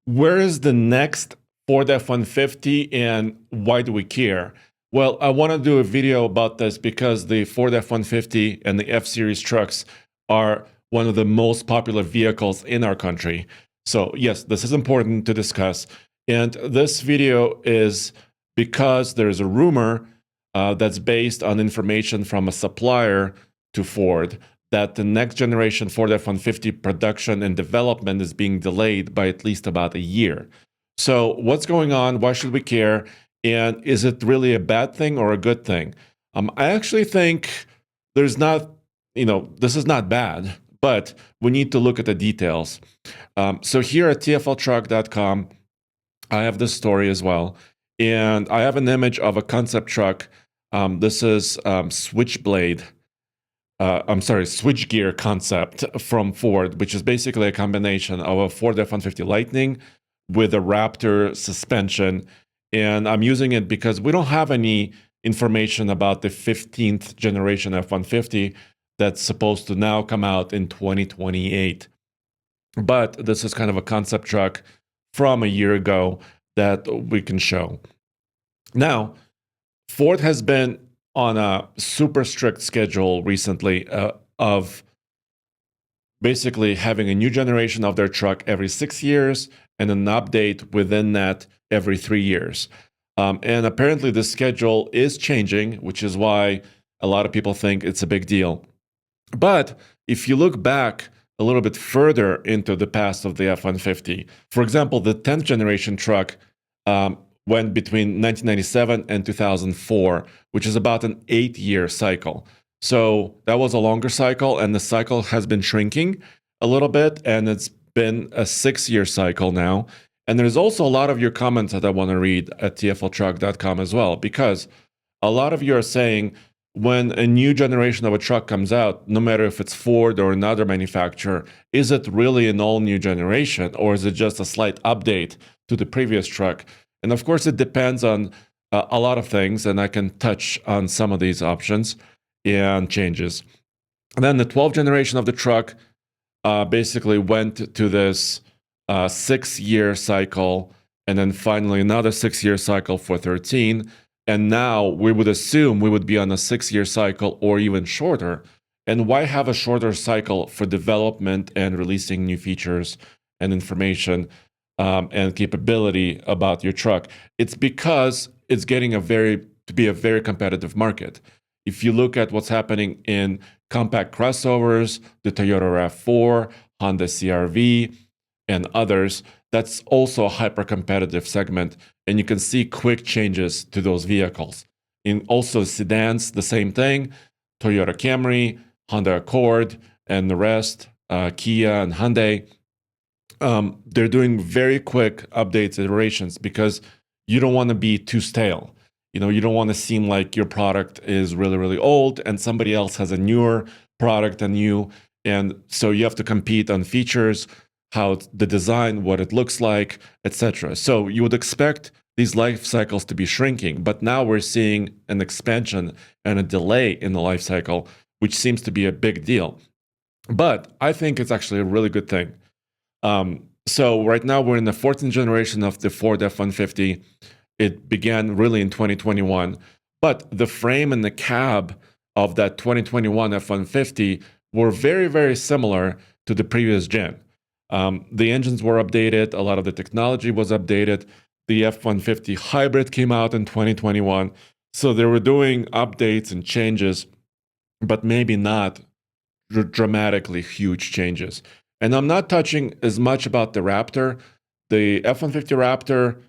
Where is the next Ford F-150 and why do we care? Well, I want to do a video about this because the Ford F-150 and the F-Series trucks are one of the most popular vehicles in our country. So yes, this is important to discuss. And this video is because there's a rumor that's based on information from a supplier to Ford that the next generation Ford F-150 production and development is being delayed by at least about a year. So what's going on? Why should we care? And is it really a bad thing or a good thing? I actually think there's not, this is not bad, but we need to look at the details. So here at TFLtruck.com, I have this story as well. And I have an image of a concept truck. This is Switchblade. Switchgear concept from Ford, which is basically a combination of a Ford F-150 Lightning with a Raptor suspension. And I'm using it because we don't have any information about the 15th generation F-150 that's supposed to now come out in 2028. But this is kind of a concept truck from a year ago that we can show. Now, Ford has been on a super strict schedule recently of basically having a new generation of their truck every 6 years and an update within that every 3 years. And apparently the schedule is changing, which is why a lot of people think it's a big deal. But if you look back a little bit further into the past of the F-150, for example, the 10th generation truck went between 1997 and 2004, which is about an 8-year cycle. So that was a longer cycle, and the cycle has been shrinking a little bit, and it's been a 6-year cycle now. And there's also a lot of your comments that I want to read at tfltruck.com as well, because a lot of you are saying when a new generation of a truck comes out, no matter if it's Ford or another manufacturer, is it really an all-new generation, or is it just a slight update to the previous truck? And of course, it depends on a lot of things, and I can touch on some of these options and changes. And then the 12th generation of the truck basically went to this 6-year cycle, and then finally another 6-year cycle for 13. And now we would assume we would be on a 6-year cycle or even shorter. And why have a shorter cycle for development and releasing new features and information and capability about your truck? It's because it's getting to be a very competitive market. If you look at what's happening in compact crossovers, the Toyota RAV4, Honda CR-V, and others, that's also a hyper-competitive segment, and you can see quick changes to those vehicles. In also sedans, the same thing, Toyota Camry, Honda Accord, and the rest, Kia and Hyundai. They're doing very quick updates, iterations, because you don't want to be too stale. You don't want to seem like your product is really, really old and somebody else has a newer product than you. And so you have to compete on features, how the design, what it looks like, etc. So you would expect these life cycles to be shrinking, but now we're seeing an expansion and a delay in the life cycle, which seems to be a big deal. But I think it's actually a really good thing. So right now we're in the 14th generation of the Ford F-150. It began really in 2021, but the frame and the cab of that 2021 F-150 were very, very similar to the previous gen. The engines were updated, a lot of the technology was updated. The F-150 hybrid came out in 2021, so they were doing updates and changes, but maybe not dramatically huge changes. And I'm not touching as much about the Raptor. The F-150 Raptor,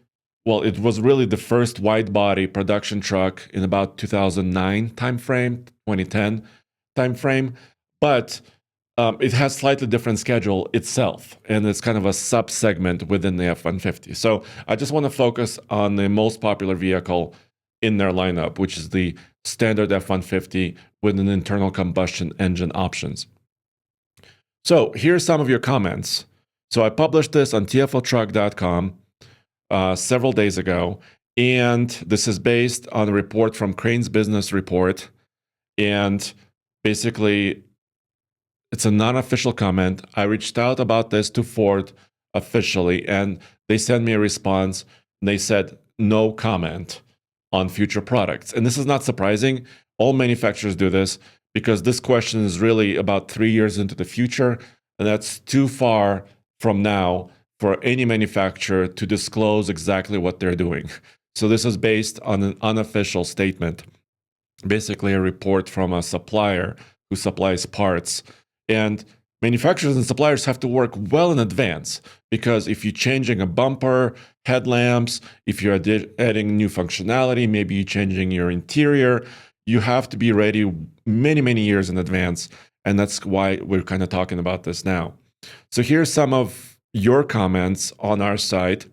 well, it was really the first wide-body production truck in about 2009 timeframe, 2010 timeframe, but it has slightly different schedule itself, and it's kind of a sub-segment within the F-150. So I just want to focus on the most popular vehicle in their lineup, which is the standard F-150 with an internal combustion engine options. So here's some of your comments. So I published this on TFLtruck.com several days ago, and this is based on a report from Crane's Business Report, and basically it's a non-official comment. I reached out about this to Ford officially, and they sent me a response. And they said, no comment on future products. And this is not surprising. All manufacturers do this because this question is really about 3 years into the future. And that's too far from now for any manufacturer to disclose exactly what they're doing. So this is based on an unofficial statement, basically a report from a supplier who supplies parts. And manufacturers and suppliers have to work well in advance because if you're changing a bumper, headlamps, if you're adding new functionality, maybe you're changing your interior, you have to be ready many, many years in advance. And that's why we're kind of talking about this now. So here's some of your comments on our site.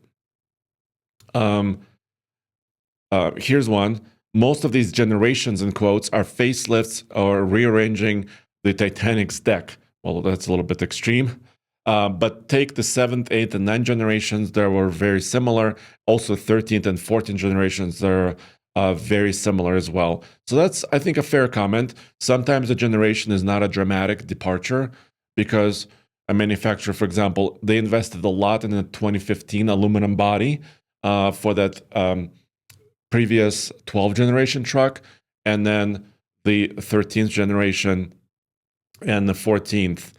Here's one. Most of these generations, in quotes, are facelifts or rearranging the Titanic's deck. Well, that's a little bit extreme. But take the 7th, 8th, and 9th generations, they were very similar. Also, 13th and 14th generations, they're very similar as well. So that's, I think, a fair comment. Sometimes a generation is not a dramatic departure because a manufacturer, for example, they invested a lot in a 2015 aluminum body for that previous 12th generation truck, and then the 13th generation and the 14th.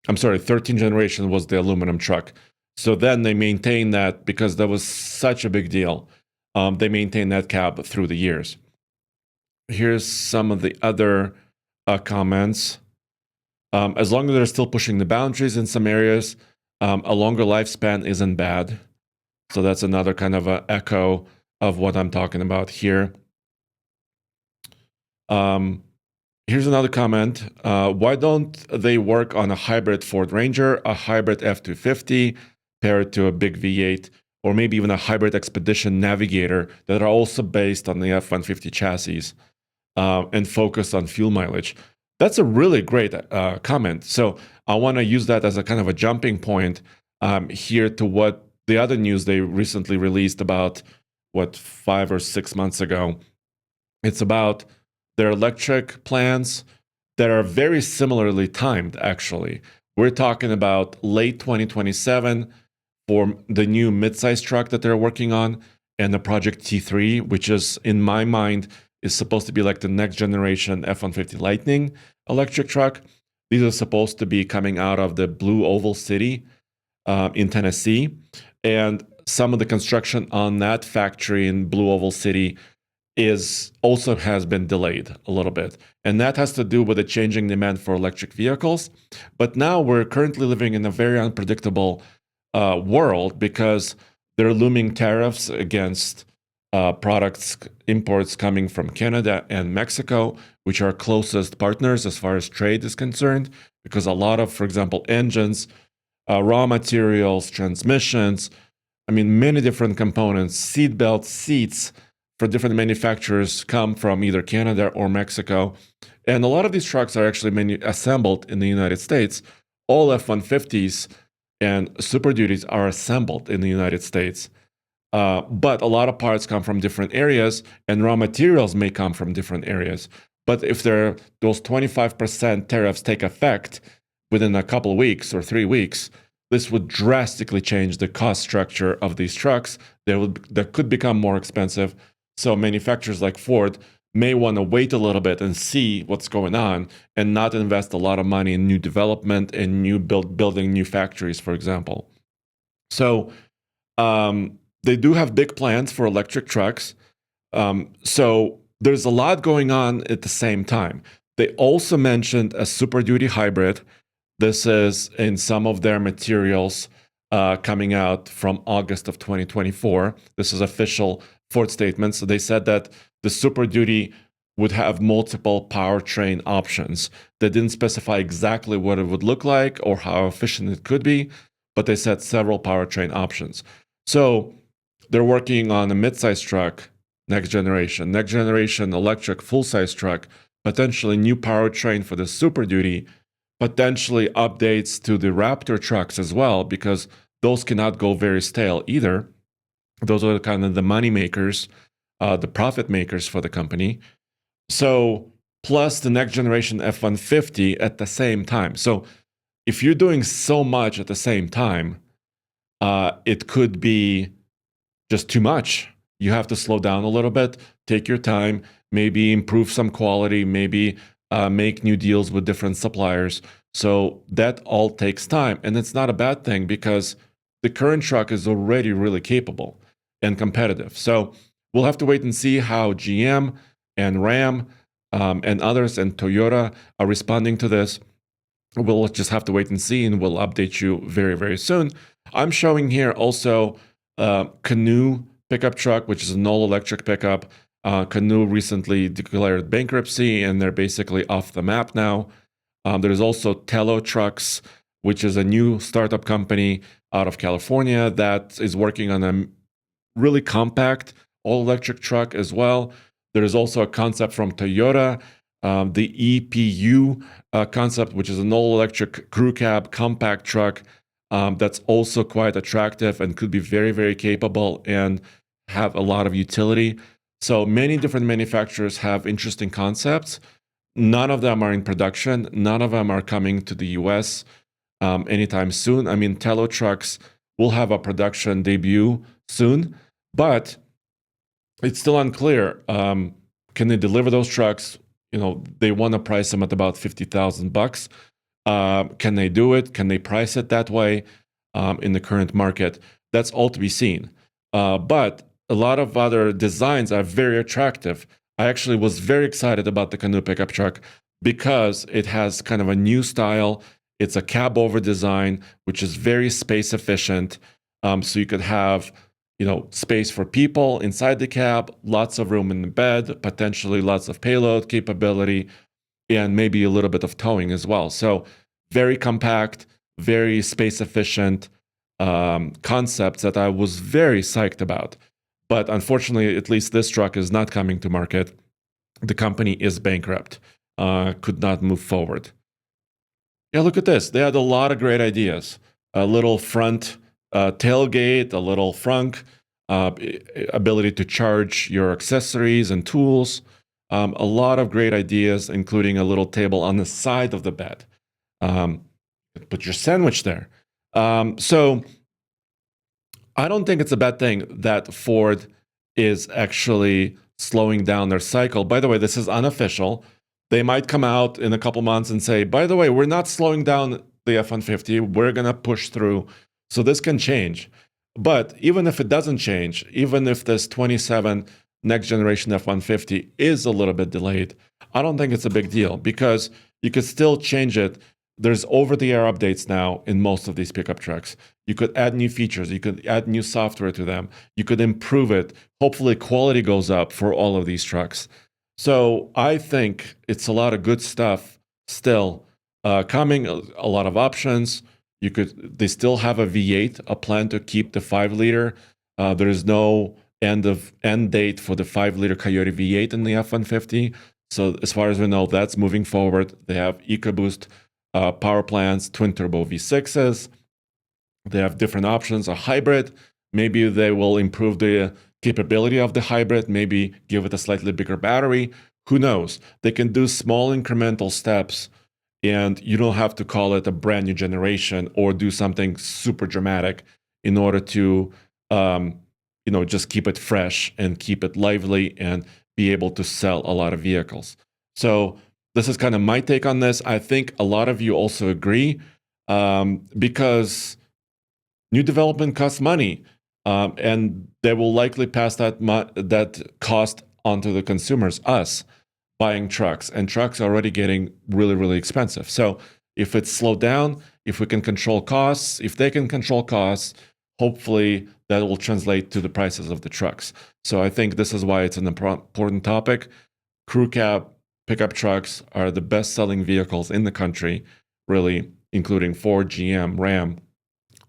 13th generation was the aluminum truck. So then they maintained that because that was such a big deal. They maintained that cab through the years. Here's some of the other comments. As long as they're still pushing the boundaries in some areas, a longer lifespan isn't bad. So that's another kind of an echo of what I'm talking about here. Here's another comment. Why don't they work on a hybrid Ford Ranger, a hybrid F-250 paired to a big V8, or maybe even a hybrid Expedition Navigator that are also based on the F-150 chassis and focus on fuel mileage? That's a really great comment. So I want to use that as a kind of a jumping point here to what the other news they recently released about, 5 or 6 months ago. It's about their electric plans that are very similarly timed, actually. We're talking about late 2027 for the new midsize truck that they're working on and the Project T3, which is, in my mind, is supposed to be like the next generation F-150 Lightning electric truck. These are supposed to be coming out of the Blue Oval City in Tennessee. And some of the construction on that factory in Blue Oval City also has been delayed a little bit. And that has to do with the changing demand for electric vehicles. But now we're currently living in a very unpredictable world because there are looming tariffs against imports coming from Canada and Mexico, which are closest partners as far as trade is concerned, because a lot of, for example, engines, raw materials, transmissions, many different components, seat belts, seats for different manufacturers come from either Canada or Mexico. And a lot of these trucks are actually assembled in the United States. All F-150s and Super Duties are assembled in the United States. But a lot of parts come from different areas, and raw materials may come from different areas. But if those 25% tariffs take effect within a couple of weeks or 3 weeks, this would drastically change the cost structure of these trucks. That could become more expensive. So manufacturers like Ford may want to wait a little bit and see what's going on and not invest a lot of money in new development and building new factories, for example. So they do have big plans for electric trucks. So there's a lot going on at the same time. They also mentioned a Super Duty hybrid. This is in some of their materials coming out from August of 2024. This is official Ford statement. So they said that the Super Duty would have multiple powertrain options. They didn't specify exactly what it would look like or how efficient it could be, but they said several powertrain options. So they're working on a midsize truck, next generation electric full-size truck, potentially new powertrain for the Super Duty, potentially updates to the Raptor trucks as well, because those cannot go very stale either. Those are kind of the money makers, the profit makers for the company. So plus the next generation F-150 at the same time. So if you're doing so much at the same time, it could be just too much. You have to slow down a little bit, take your time, maybe improve some quality, maybe make new deals with different suppliers. So that all takes time. And it's not a bad thing because the current truck is already really capable and competitive. So we'll have to wait and see how GM and Ram and others and Toyota are responding to this. We'll just have to wait and see, and we'll update you very, very soon. I'm showing here also Canoe pickup truck, which is an all-electric pickup. Canoe recently declared bankruptcy, and they're basically off the map now. There's also Tello Trucks, which is a new startup company out of California that is working on a really compact all-electric truck as well. There is also a concept from Toyota, the EPU concept, which is an all-electric crew cab compact truck that's also quite attractive and could be very, very capable and have a lot of utility. So many different manufacturers have interesting concepts. None of them are in production. None of them are coming to the US anytime soon. I mean, Tello Trucks will have a production debut soon, but it's still unclear. Can they deliver those trucks? They want to price them at about $50,000. Can they do it? Can they price it that way in the current market? That's all to be seen. But a lot of other designs are very attractive. I actually was very excited about the Canoe pickup truck because it has kind of a new style. It's a cab over design, which is very space efficient. So you could have space for people inside the cab, lots of room in the bed, potentially lots of payload capability, and maybe a little bit of towing as well. So very compact, very space efficient concepts that I was very psyched about. But unfortunately, at least this truck is not coming to market. The company is bankrupt, could not move forward. Yeah, look at this. They had a lot of great ideas. A little front tailgate, a little frunk, ability to charge your accessories and tools. A lot of great ideas, including a little table on the side of the bed. Put your sandwich there. So I don't think it's a bad thing that Ford is actually slowing down their cycle. By the way, this is unofficial. They might come out in a couple months and say, by the way, we're not slowing down the F-150. We're going to push through. So this can change. But even if it doesn't change, even if this 27 next generation F-150 is a little bit delayed, I don't think it's a big deal because you could still change it. There's over-the-air updates now in most of these pickup trucks. You could add new features. You could add new software to them. You could improve it. Hopefully, quality goes up for all of these trucks. So I think it's a lot of good stuff still coming, a lot of options. They still have a V8, a plan to keep the 5-liter. There is no end date for the 5-liter Coyote V8 in the F-150. So as far as we know, that's moving forward. They have EcoBoost power plants, twin turbo V6s. They have different options, a hybrid. Maybe they will improve the capability of the hybrid, maybe give it a slightly bigger battery. Who knows? They can do small incremental steps, and you don't have to call it a brand new generation or do something super dramatic in order to just keep it fresh and keep it lively and be able to sell a lot of vehicles. So this is kind of my take on this. I think a lot of you also agree because new development costs money, and they will likely pass that cost onto the consumers, us, buying trucks. And trucks are already getting really, really expensive. So if it's slowed down, if we can control costs, if they can control costs, hopefully that will translate to the prices of the trucks. So I think this is why it's an important topic. Crew cab pickup trucks are the best-selling vehicles in the country, really, including Ford, GM, Ram,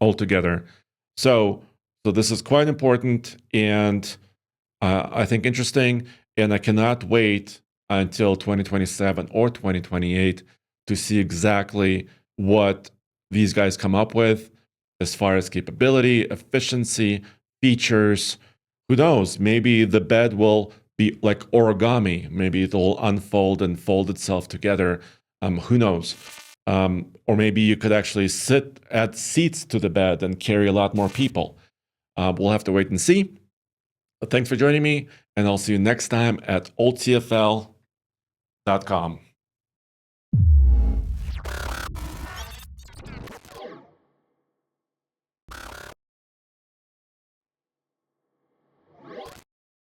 altogether. So this is quite important and I think interesting. And I cannot wait until 2027 or 2028 to see exactly what these guys come up with as far as capability, efficiency, features. Who knows? Maybe the bed will be like origami. Maybe it will unfold and fold itself together. Who knows? Or maybe you could actually add seats to the bed and carry a lot more people. We'll have to wait and see. But thanks for joining me, and I'll see you next time at oldtfl.com.